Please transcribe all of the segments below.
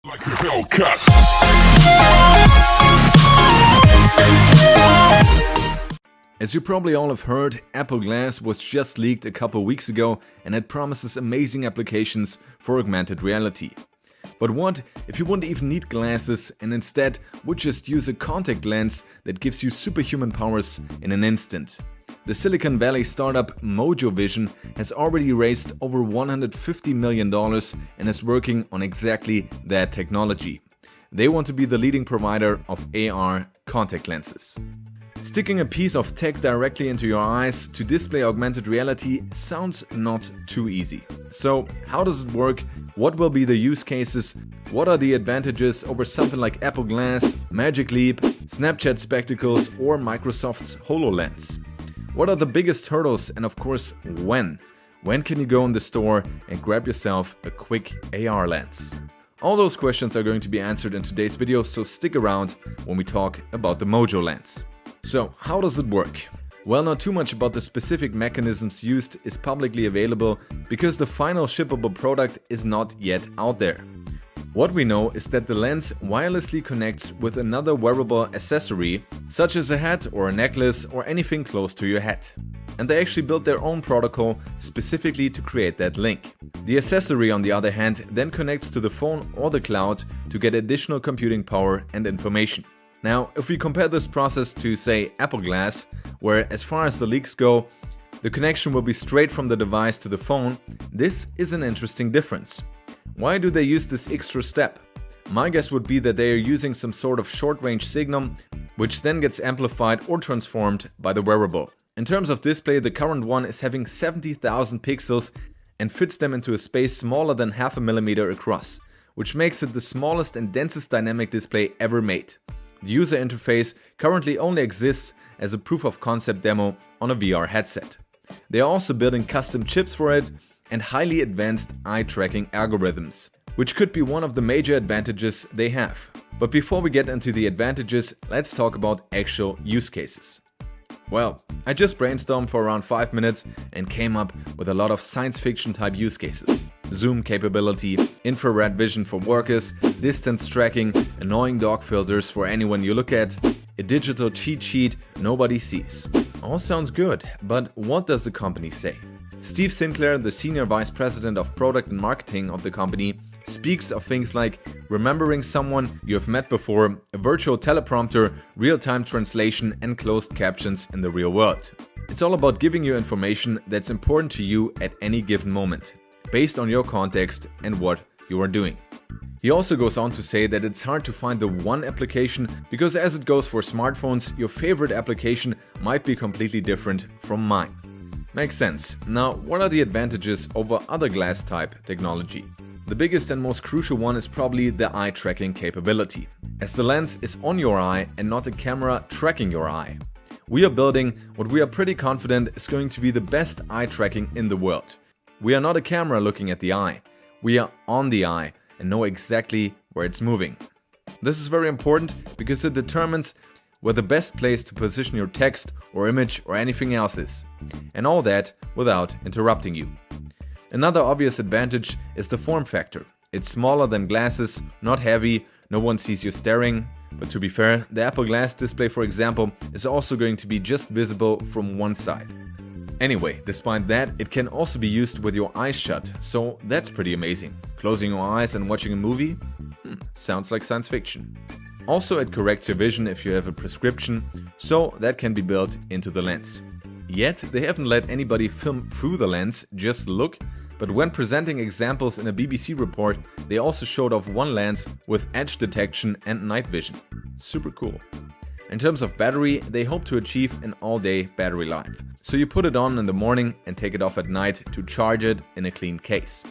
Like a Hellcat. As you probably all have heard, Apple Glass was just leaked a couple weeks ago and it promises amazing applications for augmented reality. But what if you wouldn't even need glasses and instead would just use a contact lens that gives you superhuman powers in an instant? The Silicon Valley startup Mojo Vision has already raised over $150 million and is working on exactly that technology. They want to be the leading provider of AR contact lenses. Sticking a piece of tech directly into your eyes to display augmented reality sounds not too easy. So, how does it work? What will be the use cases? What are the advantages over something like Apple Glass, Magic Leap, Snapchat Spectacles, or Microsoft's HoloLens? What are the biggest hurdles, and of course, when? When can you go in the store and grab yourself a quick AR lens? All those questions are going to be answered in today's video, so stick around when we talk about the Mojo lens. So, how does it work? Well, not too much about the specific mechanisms used is publicly available because the final shippable product is not yet out there. What we know is that the lens wirelessly connects with another wearable accessory, such as a hat or a necklace or anything close to your head. And they actually built their own protocol specifically to create that link. The accessory, on the other hand, then connects to the phone or the cloud to get additional computing power and information. Now, if we compare this process to, say, Apple Glass, where as far as the leaks go, the connection will be straight from the device to the phone, this is an interesting difference. Why do they use this extra step? My guess would be that they are using some sort of short-range signal, which then gets amplified or transformed by the wearable. In terms of display, the current one is having 70,000 pixels and fits them into a space smaller than half a millimeter across, which makes it the smallest and densest dynamic display ever made. The user interface currently only exists as a proof of concept demo on a VR headset. They are also building custom chips for it and highly advanced eye tracking algorithms, which could be one of the major advantages they have. But before we get into the advantages, let's talk about actual use cases. Well, I just brainstormed for around 5 minutes and came up with a lot of science fiction type use cases. Zoom capability, infrared vision for workers, distance tracking, annoying dog filters for anyone you look at, a digital cheat sheet nobody sees. All sounds good, but what does the company say? Steve Sinclair, the Senior Vice President of Product and Marketing of the company, speaks of things like remembering someone you have met before, a virtual teleprompter, real-time translation, and closed captions in the real world. It's all about giving you information that's important to you at any given moment, based on your context and what you are doing. He also goes on to say that it's hard to find the one application because as it goes for smartphones, your favorite application might be completely different from mine. Makes sense. Now, what are the advantages over other glass type technology? The biggest and most crucial one is probably the eye tracking capability, as the lens is on your eye and not a camera tracking your eye. We are building what we are pretty confident is going to be the best eye tracking in the world. We are not a camera looking at the eye, we are on the eye and know exactly where it's moving. This is very important because it determines where the best place to position your text or image or anything else is, and all that without interrupting you. Another obvious advantage is the form factor. It's smaller than glasses, not heavy, no one sees you staring. But to be fair, the Apple Glass display, for example, is also going to be just visible from one side. Anyway, despite that, it can also be used with your eyes shut, so that's pretty amazing. Closing your eyes and watching a movie? Sounds like science fiction. Also, it corrects your vision if you have a prescription, so that can be built into the lens. Yet, they haven't let anybody film through the lens, just look, but when presenting examples in a BBC report, they also showed off one lens with edge detection and night vision. Super cool. In terms of battery, they hope to achieve an all-day battery life. So you put it on in the morning and take it off at night to charge it in a clean case.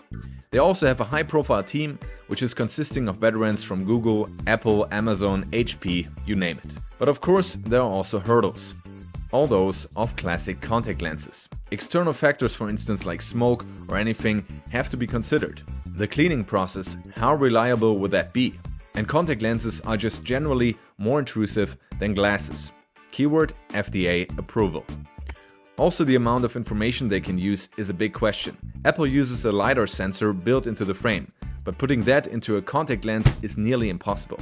They also have a high-profile team, which is consisting of veterans from Google, Apple, Amazon, HP, you name it. But of course, there are also hurdles. All those of classic contact lenses. External factors, for instance like smoke or anything, have to be considered. The cleaning process, how reliable would that be? And contact lenses are just generally more intrusive than glasses. Keyword FDA approval. Also, the amount of information they can use is a big question. Apple uses a LiDAR sensor built into the frame, but putting that into a contact lens is nearly impossible.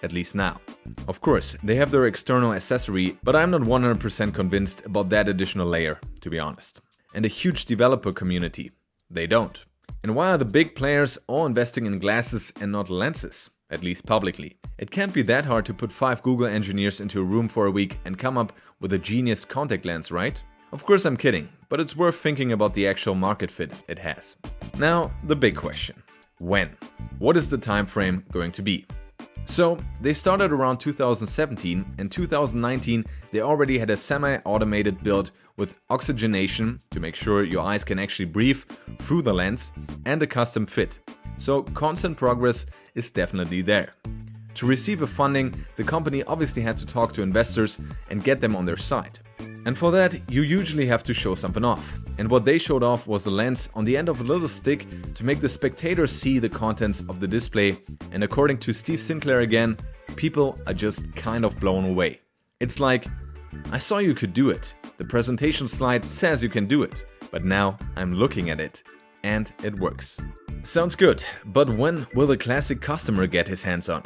At least now. Of course, they have their external accessory, but I'm not 100% convinced about that additional layer, to be honest. And a huge developer community. They don't. And why are the big players all investing in glasses and not lenses? At least publicly. It can't be that hard to put 5 Google engineers into a room for a week and come up with a genius contact lens, right? Of course I'm kidding, but it's worth thinking about the actual market fit it has. Now, the big question. When? What is the time frame going to be? So, they started around 2017, and 2019 they already had a semi-automated build with oxygenation to make sure your eyes can actually breathe through the lens, and a custom fit. So constant progress is definitely there. To receive a funding, the company obviously had to talk to investors and get them on their side. And for that, you usually have to show something off. And what they showed off was the lens on the end of a little stick to make the spectators see the contents of the display. And according to Steve Sinclair again, people are just kind of blown away. It's like, I saw you could do it. The presentation slide says you can do it. But now I'm looking at it. And it works. Sounds good, but when will the classic customer get his hands on?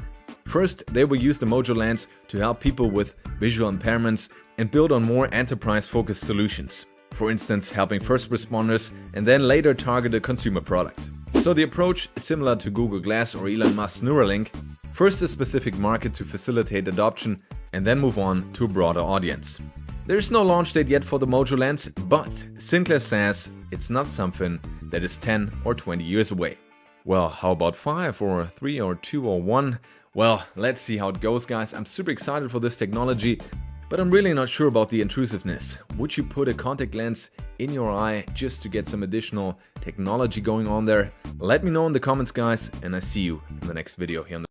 First, they will use the Mojo lens to help people with visual impairments and build on more enterprise-focused solutions. For instance, helping first responders and then later target a consumer product. So the approach is similar to Google Glass or Elon Musk's Neuralink. First a specific market to facilitate adoption and then move on to a broader audience. There is no launch date yet for the Mojo lens, but Sinclair says it's not something that is 10 or 20 years away. Well, how about 5 or 3 or 2 or 1? Well, let's see how it goes, guys. I'm super excited for this technology, but I'm really not sure about the intrusiveness. Would you put a contact lens in your eye just to get some additional technology going on there? Let me know in the comments, guys, and I see you in the next video here on the